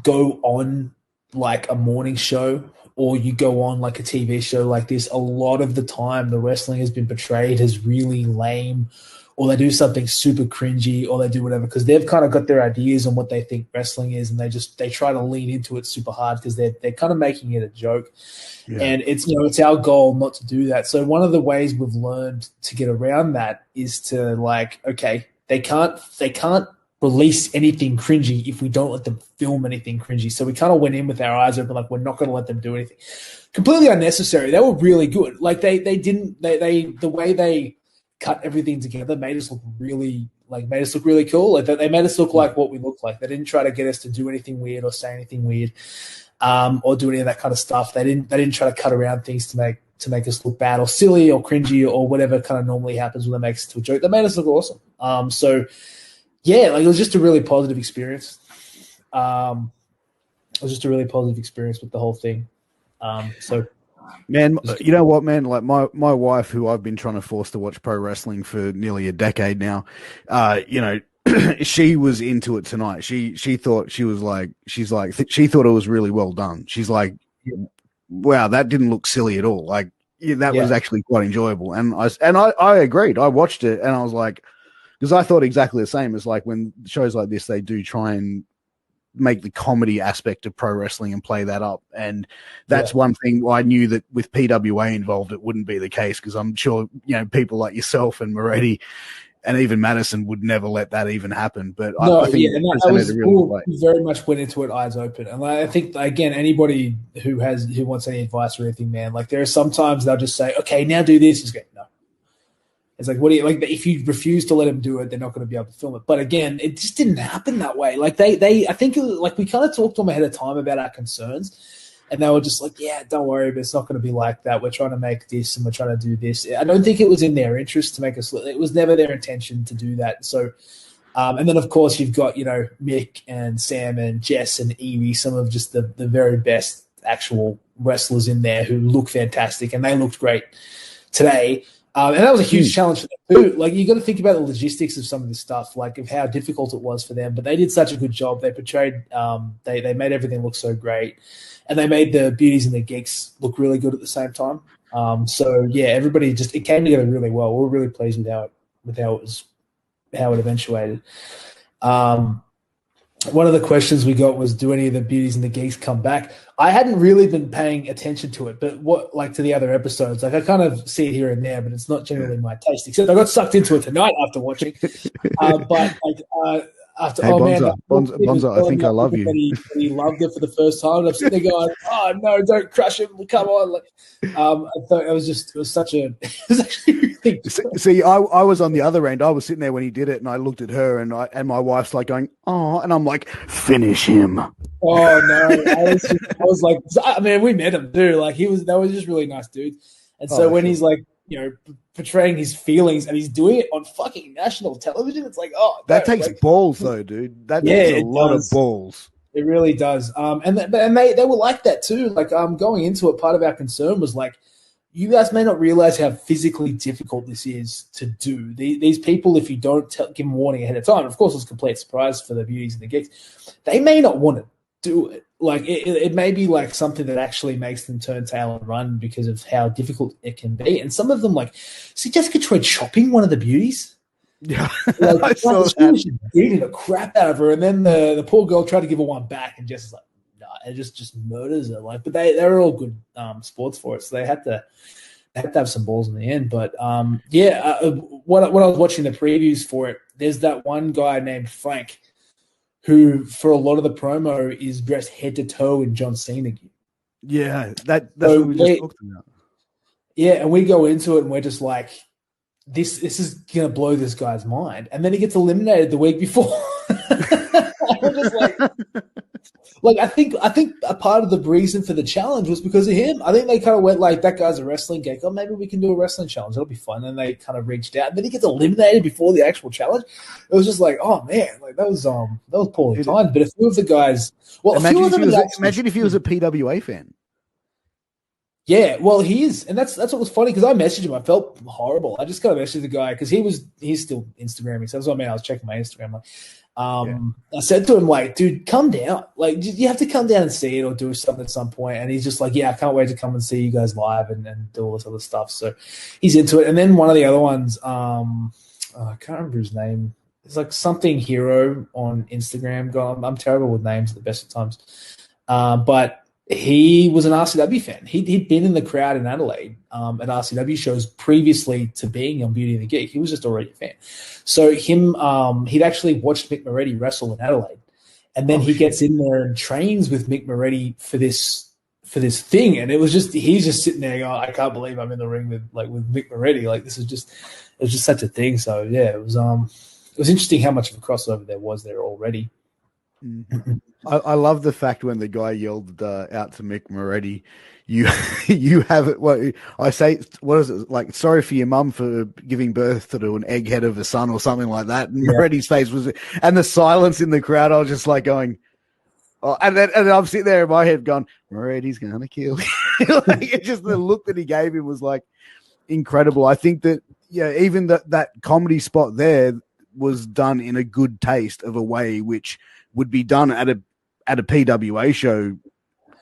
go on like a morning show or you go on like a TV show like this, a lot of the time the wrestling has been portrayed as really lame, or they do something super cringy, or they do whatever because they've kind of got their ideas on what they think wrestling is, and they try to lean into it super hard because they're kind of making it a joke. Yeah. And it's our goal not to do that. So one of the ways we've learned to get around that is to like, okay, they can't release anything cringy if we don't let them film anything cringy. So we kind of went in with our eyes open, like we're not going to let them do anything completely unnecessary. They were really good. Like the way they cut everything together made us look really cool. Like they made us look like what we look like. They didn't try to get us to do anything weird or say anything weird, or do any of that kind of stuff. They didn't try to cut around things to make us look bad or silly or cringy or whatever kind of normally happens when they make us to a joke. They made us look awesome. So yeah, like it was just a really positive experience. It was just a really positive experience with the whole thing. So, man, you know what, man? Like my wife, who I've been trying to force to watch pro wrestling for nearly a decade now, she was into it tonight. She thought she thought it was really well done. She's like, wow, that didn't look silly at all. Like that was actually quite enjoyable. And I agreed. I watched it and I was like, because I thought exactly the same. As like when shows like this, they do try and make the comedy aspect of pro wrestling and play that up. And that's one thing I knew that with PWA involved, it wouldn't be the case, because I'm sure, people like yourself and Moretti and even Madison would never let that even happen. But I think that was cool. We very much went into it eyes open. And I think, again, anybody who wants any advice or anything, man, like there are sometimes they'll just say, okay, now do this. Just go, no. It's like, what do you like? If you refuse to let them do it, they're not going to be able to film it. But again, it just didn't happen that way. Like I think it was, like we kind of talked to them ahead of time about our concerns, and they were just like, yeah, don't worry, but it's not going to be like that. We're trying to make this and we're trying to do this. I don't think it was in their interest to make us. It was never their intention to do that. So, and then of course you've got Mick and Sam and Jess and Evie, some of just the very best actual wrestlers in there who look fantastic, and they looked great today. And that was a huge challenge for them too. Like, you got to think about the logistics of some of this stuff, like of how difficult it was for them. But they did such a good job. They portrayed, they made everything look so great, and they made the beauties and the geeks look really good at the same time. So yeah, everybody it came together really well. We were really pleased with how it eventuated. One of the questions we got was, do any of the beauties and the geeks come back? I hadn't really been paying attention to it, but to the other episodes, like I kind of see it here and there, but it's not generally my taste, except I got sucked into it tonight after watching. After, hey, Bonza, I think I love you. He loved it for the first time. And I'm sitting there going, oh no, don't crush him. Come on. I thought it was actually really good. See, I was on the other end. I was sitting there when he did it, and I looked at her, and my wife's like going, oh, and I'm like, finish him. Oh no. I was like, I mean, we met him too. Like they were just really nice dudes. And so when he's like, portraying his feelings and he's doing it on fucking national television, it's like, oh, that takes balls though, dude. That takes a lot of balls. It really does. And they were like that too. Like, going into it, part of our concern was like, you guys may not realize how physically difficult this is to do. These people, if you don't give them warning ahead of time, of course it's a complete surprise for the beauties and the geeks, they may not want to do it. Like it may be like something that actually makes them turn tail and run because of how difficult it can be. And some of them, like, see, Jessica tried chopping one of the beauties. Yeah, like, I saw that. Beating the crap out of her, and then the poor girl tried to give her one back, and Jess is like, no, it just murders her. Like, but they're all good sports for it, so they had to have some balls in the end. But when I was watching the previews for it, there's that one guy named Frank, who for a lot of the promo is dressed head to toe in John Cena gear. Yeah, that's what we just talked about. Yeah, and we go into it and we're just like, this is gonna blow this guy's mind, and then he gets eliminated the week before. We're just like I think a part of the reason for the challenge was because of him. I think they kind of went like, that guy's a wrestling geek. Oh, maybe we can do a wrestling challenge. That'll be fun. And they kind of reached out, and then he gets eliminated before the actual challenge. It was just like, oh man, like that was poorly timed. But a few of the guys, imagine if he was a PWA fan. Yeah, well, he is, and that's what was funny, because I messaged him. I felt horrible. I just kind of messaged the guy because he's still Instagramming. So that's what I mean. I was checking my Instagram. I said to him, like, dude, come down. Like, you have to come down and see it or do something at some point. And he's just like, yeah, I can't wait to come and see you guys live and do all this other stuff. So he's into it. And then one of the other ones, I can't remember his name. It's like something hero on Instagram. God, I'm terrible with names at the best of times. But he was an RCW fan. He'd been in the crowd in Adelaide at RCW shows previously to being on Beauty and the Geek. He was just already a fan. So he'd actually watched Mick Moretti wrestle in Adelaide, and then he gets in there and trains with Mick Moretti for this thing. And it was just he's just sitting there going, I can't believe I'm in the ring with Mick Moretti. Like it was just such a thing. So yeah, it was interesting how much of a crossover there was there already. I love the fact when the guy yelled out to Mick Moretti, you have it. What I say, what is it like? Sorry for your mum for giving birth to an egghead of a son or something like that. And Moretti's face was, and the silence in the crowd. I was just like going, oh, and I'm sitting there in my head going, Moretti's gonna kill you. Like, it's just the look that he gave him was like incredible. I think that even that comedy spot there was done in a good taste of a way which would be done at a PWA show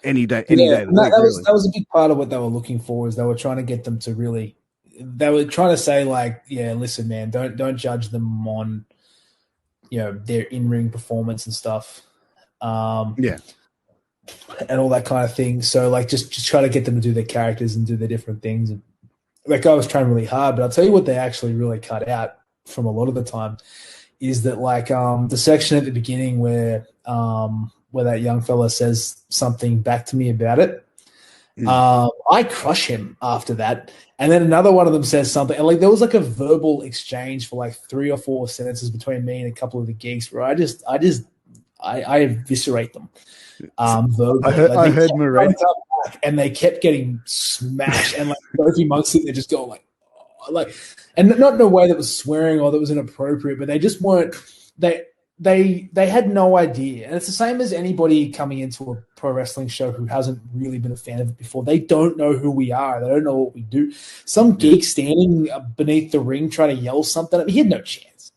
any day. That was a big part of what they were looking for. Is they were trying to get them to really. They were trying to say like, yeah, listen, man, don't judge them on, their in-ring performance and stuff, and all that kind of thing. So like, just try to get them to do their characters and do their different things. And that guy was trying really hard, but I'll tell you what they actually really cut out from a lot of the time is that like the section at the beginning where that young fella says something back to me about it. I crush him after that. And then another one of them says something. And like there was like a verbal exchange for like 3 or 4 sentences between me and a couple of the geeks where I eviscerate them. Verbally. I heard Moretti. And they kept getting smashed. And like Sophie Monk's sitting there just going like, and not in a way that was swearing or that was inappropriate, but they just weren't. They had no idea, and it's the same as anybody coming into a pro wrestling show who hasn't really been a fan of it before. They don't know who we are. They don't know what we do. Some geek standing beneath the ring trying to yell something at me, he had no chance.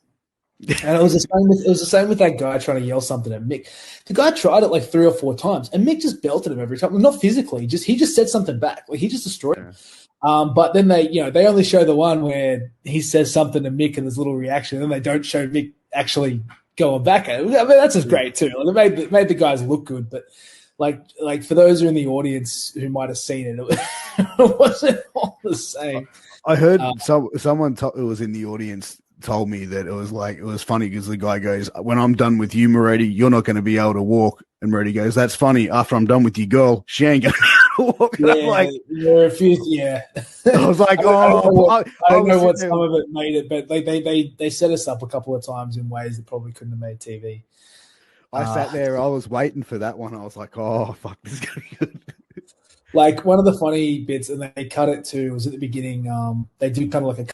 And it was the same with that guy trying to yell something at Mick. The guy tried it like 3 or 4 times, and Mick just belted him every time. Well, not physically, he just said something back. Like he just destroyed him. But then they only show the one where he says something to Mick and there's a little reaction, and then they don't show Mick actually going back at it. I mean, that's just great too. Like, it made the guys look good, but like for those who are in the audience who might have seen it, it wasn't all the same. I heard someone who was in the audience told me that it was funny because the guy goes, when I'm done with you, Moretti, you're not going to be able to walk. And Moretti goes, that's funny. After I'm done with you, girl, she ain't going to be able to walk. Yeah, like, I was like, I don't know what some of it made it, but they set us up a couple of times in ways that probably couldn't have made TV. I sat there, I was waiting for that one. I was like, oh, fuck, this is going to be good. Like one of the funny bits, and they cut it too, was at the beginning. They do kind of like a.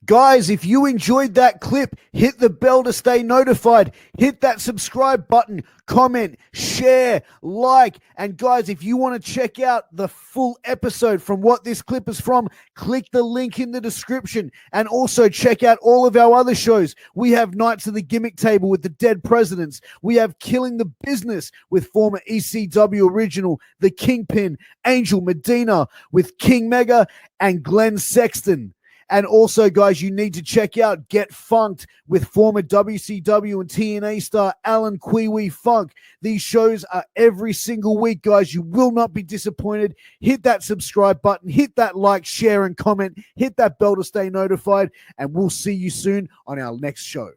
Guys, if you enjoyed that clip, hit the bell to stay notified. Hit that subscribe button, comment, share, like. And guys, if you want to check out the full episode from what this clip is from, click the link in the description. And also check out all of our other shows. We have Knights of the Gimmick Table with the Dead Presidents. We have Killing the Business with former ECW original, The Kingpin, Angel Medina with King Mega and Glenn Sexton. And also, guys, you need to check out Get Funked with former WCW and TNA star Alan Kwee Funk. These shows are every single week, guys. You will not be disappointed. Hit that subscribe button. Hit that like, share, and comment. Hit that bell to stay notified. And we'll see you soon on our next show.